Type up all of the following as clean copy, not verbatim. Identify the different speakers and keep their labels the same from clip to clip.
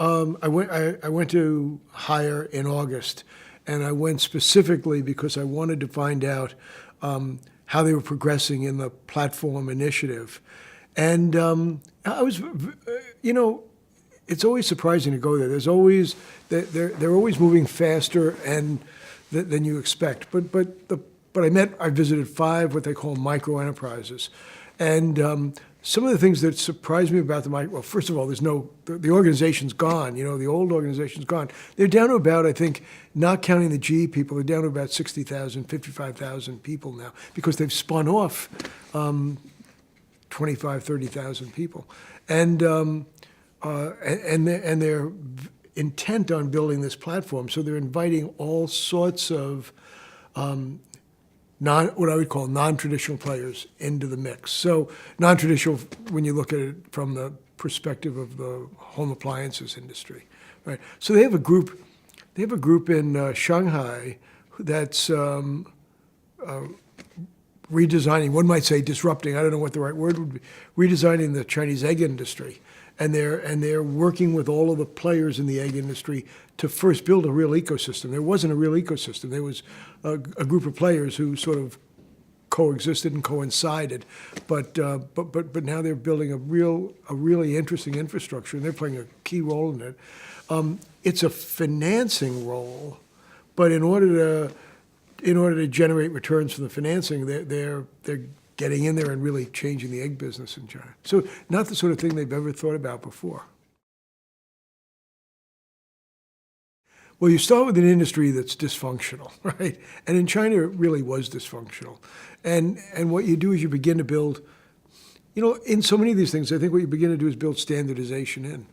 Speaker 1: I went to hire in August, and I went specifically because I wanted to find out how they were progressing in the platform initiative. And I was, you know, it's always surprising to go there. They're always moving faster than you expect. But I visited 5 what they call micro enterprises, and some of the things that surprised me about well, first of all, the organization's gone. The old organization's gone. They're down to about, I think, not counting the GE people, they're down to about 60,000, 55,000 people now because they've spun off 25, 30,000 people, and they're intent on building this platform. So they're inviting all sorts of what I would call non-traditional players into the mix. So non-traditional, when you look at it from the perspective of the home appliances industry, right? So they have a group in Shanghai that's redesigning. One might say disrupting. I don't know what the right word would be. Redesigning the Chinese egg industry, and they're working with all of the players in the egg industry to first build a real ecosystem. There wasn't a real ecosystem. There was a group of players who sort of coexisted and coincided, but now they're building a really interesting infrastructure, and they're playing a key role in it. It's a financing role, but in order to generate returns from the financing, they're getting in there and really changing the egg business in China. So not the sort of thing they've ever thought about before. Well, you start with an industry that's dysfunctional, right? And in China, it really was dysfunctional. And what you do is you begin to build, in so many of these things, I think what you begin to do is build standardization in.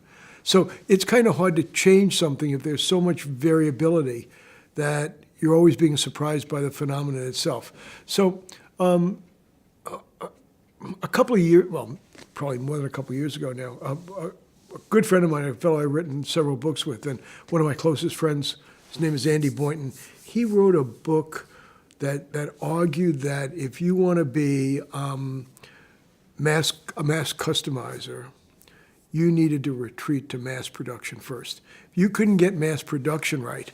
Speaker 1: So it's kind of hard to change something if there's so much variability that you're always being surprised by the phenomenon itself. So a couple of years, well, probably more than a couple of years ago now, a good friend of mine, a fellow I've written several books with, and one of my closest friends, his name is Andy Boynton, he wrote a book that argued that if you want to be a mass customizer, you needed to retreat to mass production first. If you couldn't get mass production right,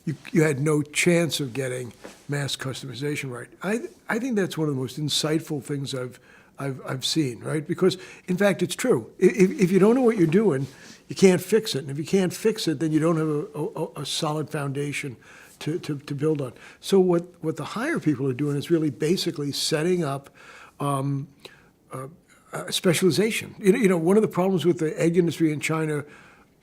Speaker 1: you had no chance of getting mass customization right. I think that's one of the most insightful things I've seen, right? Because, in fact, it's true. If you don't know what you're doing, you can't fix it. And if you can't fix it, then you don't have a solid foundation to build on. So what the hire people are doing is really basically setting up specialization. One of the problems with the egg industry in China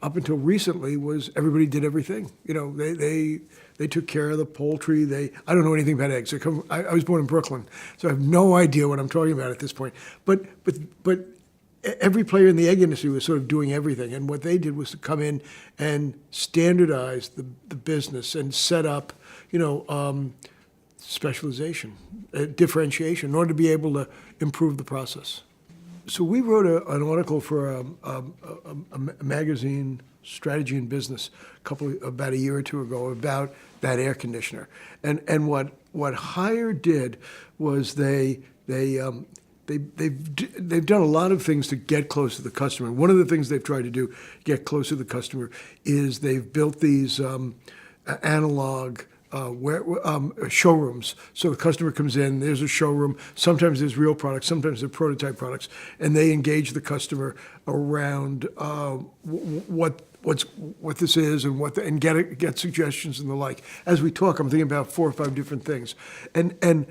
Speaker 1: up until recently was everybody did everything. They took care of the poultry. I don't know anything about eggs. I was born in Brooklyn, so I have no idea what I'm talking about at this point. But every player in the egg industry was sort of doing everything, and what they did was to come in and standardize the business and set up, specialization, differentiation, in order to be able to improve the process. So we wrote an article for a magazine, Strategy and Business, about a year or two ago, about that air conditioner. And what Hire did was they've done a lot of things to get close to the customer. And one of the things they've tried to do, get close to the customer, is they've built these analog showrooms. So the customer comes in, there's a showroom, sometimes there's real products, sometimes they're prototype products, and they engage the customer around what this is and get suggestions and the like. As we talk, I'm thinking about 4 or 5 different things. And in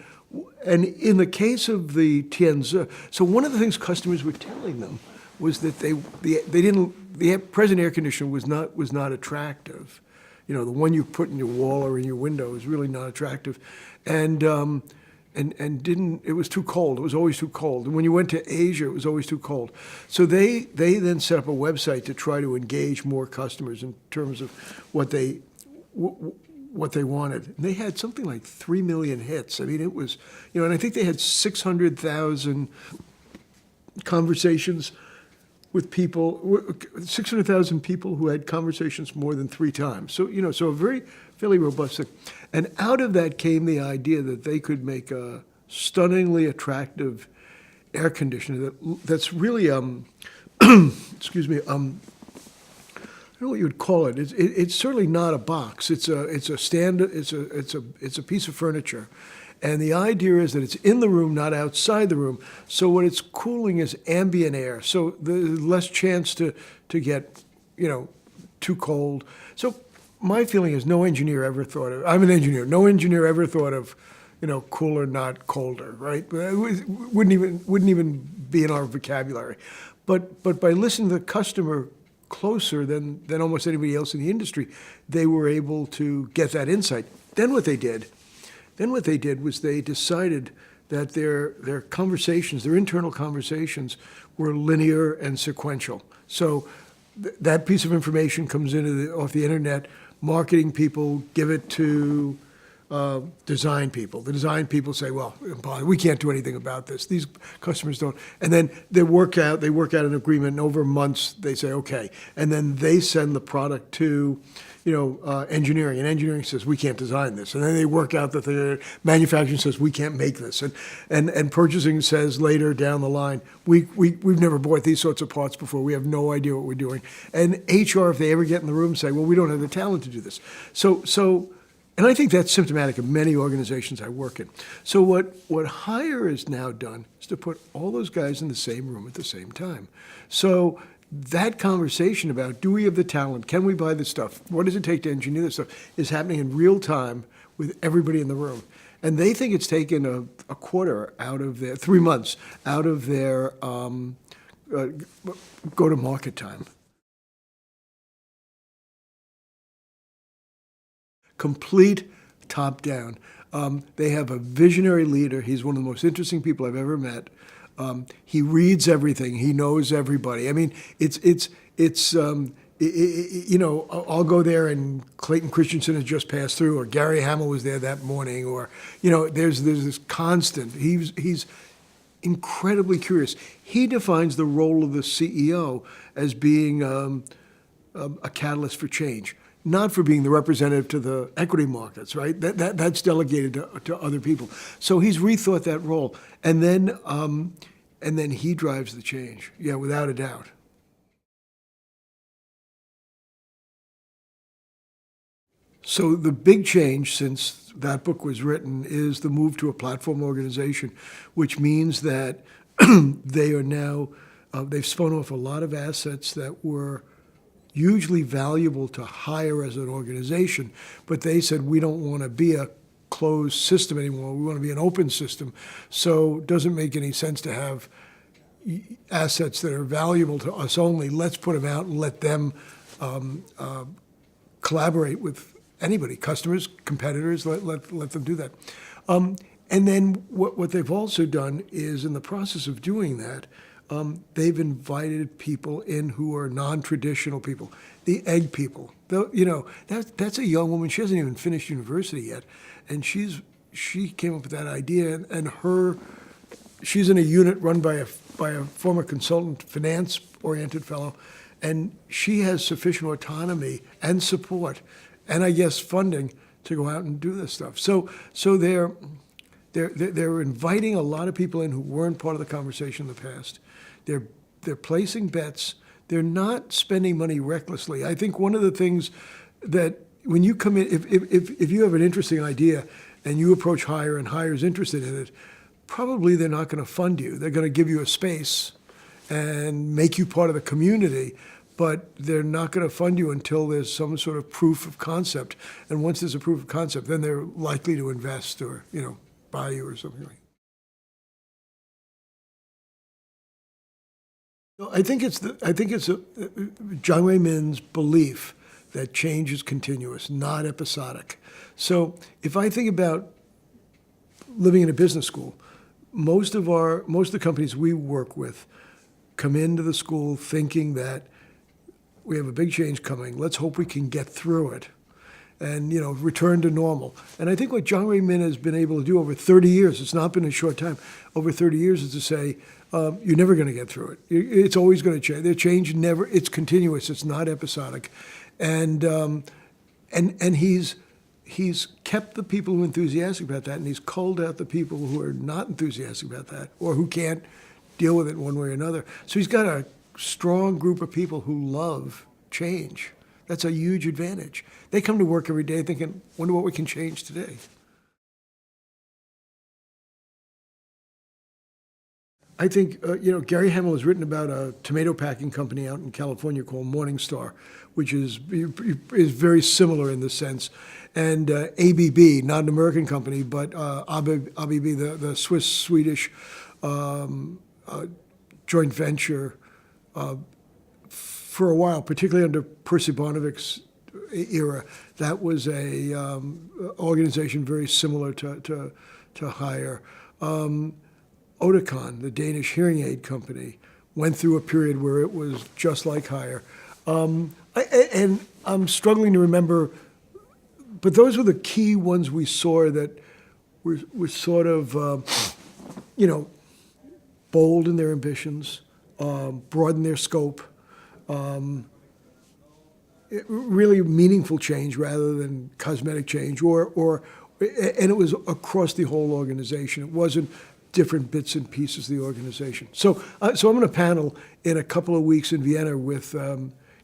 Speaker 1: the case of the Tianzi, so one of the things customers were telling them was that the present air conditioner was not attractive. The one you put in your wall or in your window is really not attractive, and it was too cold. It was always too cold. And when you went to Asia, it was always too cold. So they then set up a website to try to engage more customers in terms of what they wanted. And they had something like 3 million hits. I mean, it was, and I think they had 600,000 conversations with people, 600,000 people who had conversations more than 3 times. So, so a fairly robust thing. And out of that came the idea that they could make a stunningly attractive air conditioner that's really, excuse me, I don't know what you would call it. It's certainly not a box. It's a stand. It's a piece of furniture, and the idea is that it's in the room, not outside the room. So what it's cooling is ambient air. So there's less chance to get, too cold. So my feeling is no engineer ever thought of. I'm an engineer. No engineer ever thought of, cooler, not colder. Right? It wouldn't even be in our vocabulary. But by listening to the customer closer than almost anybody else in the industry, they were able to get that insight. Then what they did was they decided that their conversations, their internal conversations, were linear and sequential. So that piece of information comes off the internet. Marketing people give it to design people. The design people say, well, we can't do anything about this. These customers don't. And then they work out an agreement, and over months they say, okay. And then they send the product to, engineering, and engineering says, we can't design this. And then they work out that the manufacturing says, we can't make this. And purchasing says later down the line, we've never bought these sorts of parts before. We have no idea what we're doing. And HR, if they ever get in the room, say, well, we don't have the talent to do this. And I think that's symptomatic of many organizations I work in. So what Hire has now done is to put all those guys in the same room at the same time. So that conversation about, do we have the talent? Can we buy the stuff? What does it take to engineer this stuff? Is happening in real time with everybody in the room. And they think it's taken a quarter out of 3 months out of their go-to-market time. Complete top-down. They have a visionary leader. He's one of the most interesting people I've ever met. He reads everything. He knows everybody. I mean, I'll go there and Clayton Christensen has just passed through, or Gary Hamel was there that morning, or, there's this constant. He's incredibly curious. He defines the role of the CEO as being a catalyst for change. Not for being the representative to the equity markets, right? That's delegated to other people. So he's rethought that role, and then he drives the change. Yeah, without a doubt. So the big change since that book was written is the move to a platform organization, which means that they are now they've spun off a lot of assets that were hugely valuable to Hire as an organization, but they said, we don't want to be a closed system anymore. We want to be an open system. So it doesn't make any sense to have assets that are valuable to us only. Let's put them out and let them collaborate with anybody, customers, competitors, let them do that. And then what they've also done is, in the process of doing that, they've invited people in who are non-traditional people, the egg people. That's a young woman. She hasn't even finished university yet, and she came up with that idea. And she's in a unit run by a former consultant, finance-oriented fellow, and she has sufficient autonomy and support, and I guess funding, to go out and do this stuff. So they're inviting a lot of people in who weren't part of the conversation in the past. They're placing bets. They're not spending money recklessly. I think one of the things that when you come in, if you have an interesting idea and you approach Hire and Hire's interested in it, probably they're not going to fund you. They're going to give you a space and make you part of the community, but they're not going to fund you until there's some sort of proof of concept. And once there's a proof of concept, then they're likely to invest or buy you or something like that. No, I think it's John Ray Min's belief that change is continuous, not episodic. So if I think about living in a business school, most of the companies we work with come into the school thinking that we have a big change coming. Let's hope we can get through it and return to normal. And I think what John Ray Min has been able to do over 30 years, it's not been a short time, over 30 years, is to say, you're never going to get through it. It's always going to change. The change it's continuous. It's not episodic. And he's kept the people who are enthusiastic about that, and he's culled out the people who are not enthusiastic about that or who can't deal with it one way or another. So he's got a strong group of people who love change. That's a huge advantage. They come to work every day thinking, wonder what we can change today. I think, Gary Hamel has written about a tomato packing company out in California called Morningstar, which is very similar in this sense. And ABB, not an American company, but ABB, the Swiss-Swedish joint venture, for a while, particularly under Percy Barnevik's era, that was a organization very similar to Haier. Oticon, the Danish hearing aid company, went through a period where it was just like Haier. And I'm struggling to remember, but those were the key ones we saw that were sort of, bold in their ambitions, broaden their scope, really meaningful change rather than cosmetic change, and it was across the whole organization. It wasn't different bits and pieces of the organization. So I'm going to panel in a couple of weeks in Vienna with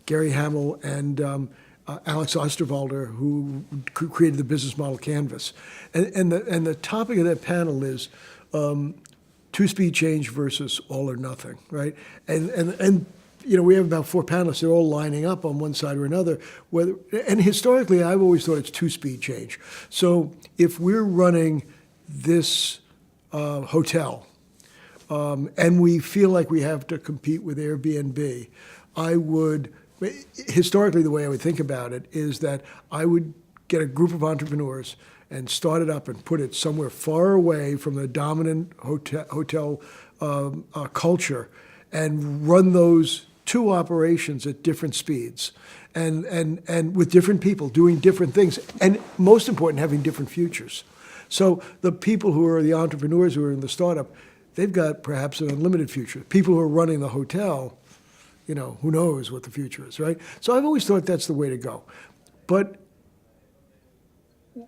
Speaker 1: Gary Hamel and Alex Osterwalder, who created the business model Canvas. And the topic of that panel is two-speed change versus all or nothing, right? And we have about 4 panelists. They're all lining up on one side or another. And historically, I've always thought it's two-speed change. So if we're running this hotel, and we feel like we have to compete with Airbnb, historically the way I would think about it is that I would get a group of entrepreneurs and start it up and put it somewhere far away from the dominant hotel culture and run those 2 operations at different speeds and with different people doing different things, and most important, having different futures. So the people who are the entrepreneurs who are in the startup, they've got perhaps an unlimited future. People who are running the hotel, who knows what the future is, right? So I've always thought that's the way to go. But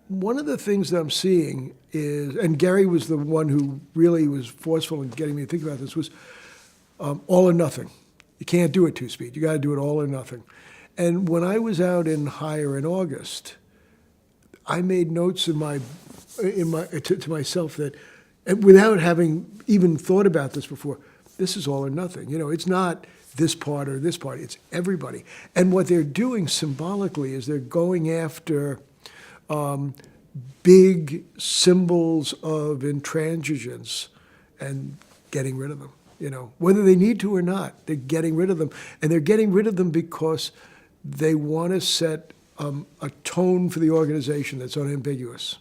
Speaker 1: one of the things that I'm seeing is, and Gary was the one who really was forceful in getting me to think about this, was all or nothing. You can't do it two-speed. You got to do it all or nothing. And when I was out in Haier in August, I made notes to myself that, and without having even thought about this before, this is all or nothing. It's not this part or this part. It's everybody. And what they're doing symbolically is they're going after big symbols of intransigence and getting rid of them. Whether they need to or not, they're getting rid of them. And they're getting rid of them because they want to set a tone for the organization that's unambiguous.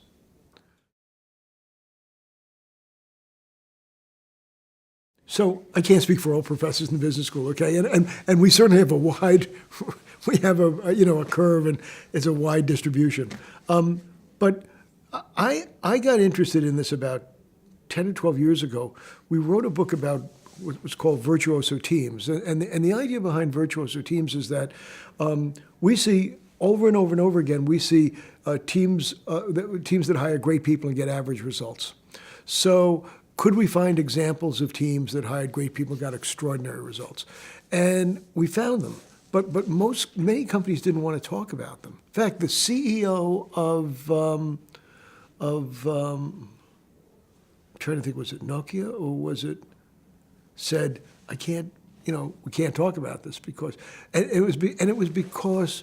Speaker 1: So I can't speak for all professors in the business school, okay? And we certainly have a curve, and it's a wide distribution. But I got interested in this about 10 or 12 years ago. We wrote a book about what was called virtuoso teams. And the idea behind virtuoso teams is that we see over and over and over again, we see teams that hire great people and get average results. So could we find examples of teams that hired great people and got extraordinary results? And we found them. But many companies didn't want to talk about them. In fact, the CEO I'm trying to think, was it Nokia or was it, said, we can't talk about this because, and it was because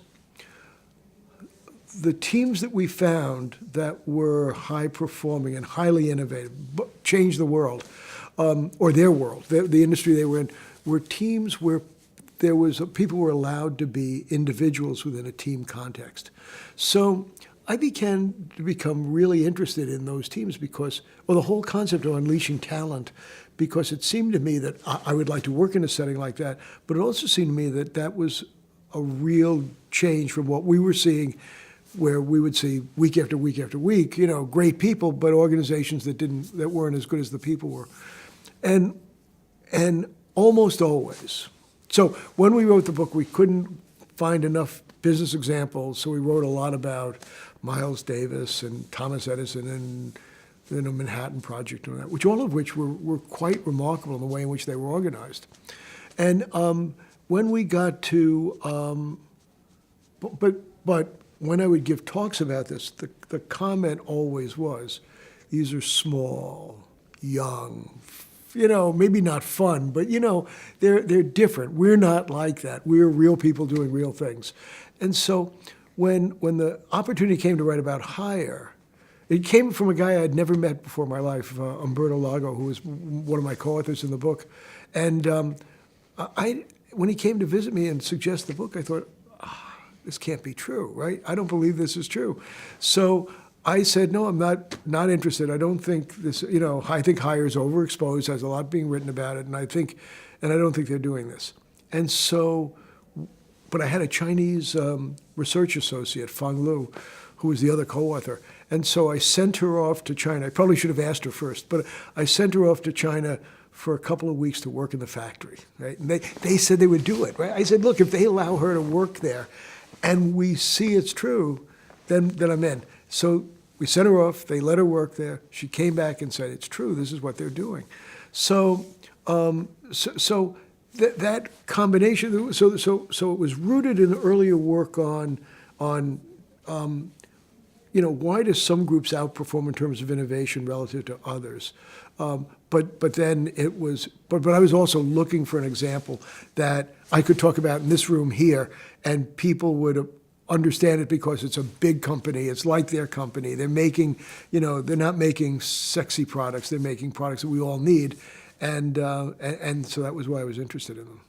Speaker 1: the teams that we found that were high performing and highly innovative, changed the world, or their world, the industry they were in, were teams where people were allowed to be individuals within a team context. So I began to become really interested in those teams because, the whole concept of unleashing talent, because it seemed to me that I would like to work in a setting like that, but it also seemed to me that that was a real change from what we were seeing, where we would see week after week after week, great people, but organizations that weren't as good as the people were. And almost always. So when we wrote the book, we couldn't find enough business examples, so we wrote a lot about Miles Davis and Thomas Edison and the Manhattan Project and that, all of which were quite remarkable in the way in which they were organized. And when we got to But when I would give talks about this, the comment always was, these are small, young, maybe not fun, but they're different. We're not like that. We're real people doing real things. And so when the opportunity came to write about hire, it came from a guy I'd never met before in my life, Umberto Lago, who was one of my co-authors in the book. And when he came to visit me and suggest the book, I thought, this can't be true, right? I don't believe this is true. So I said, no, I'm not interested. I don't think this, I think hire is overexposed, has a lot being written about it, and I don't think they're doing this. And so, but I had a Chinese research associate, Fang Lu, who was the other co-author. And so I sent her off to China. I probably should have asked her first, but I sent her off to China for a couple of weeks to work in the factory, right? And they said they would do it, right? I said, look, if they allow her to work there and we see it's true, then I'm in. So we sent her off, they let her work there. She came back and said, it's true, this is what they're doing. So that combination, so it was rooted in earlier work on why do some groups outperform in terms of innovation relative to others? But then it was, but I was also looking for an example that I could talk about in this room here, and people would understand it because it's a big company. It's like their company. They're making, they're not making sexy products. They're making products that we all need, and so that was why I was interested in them.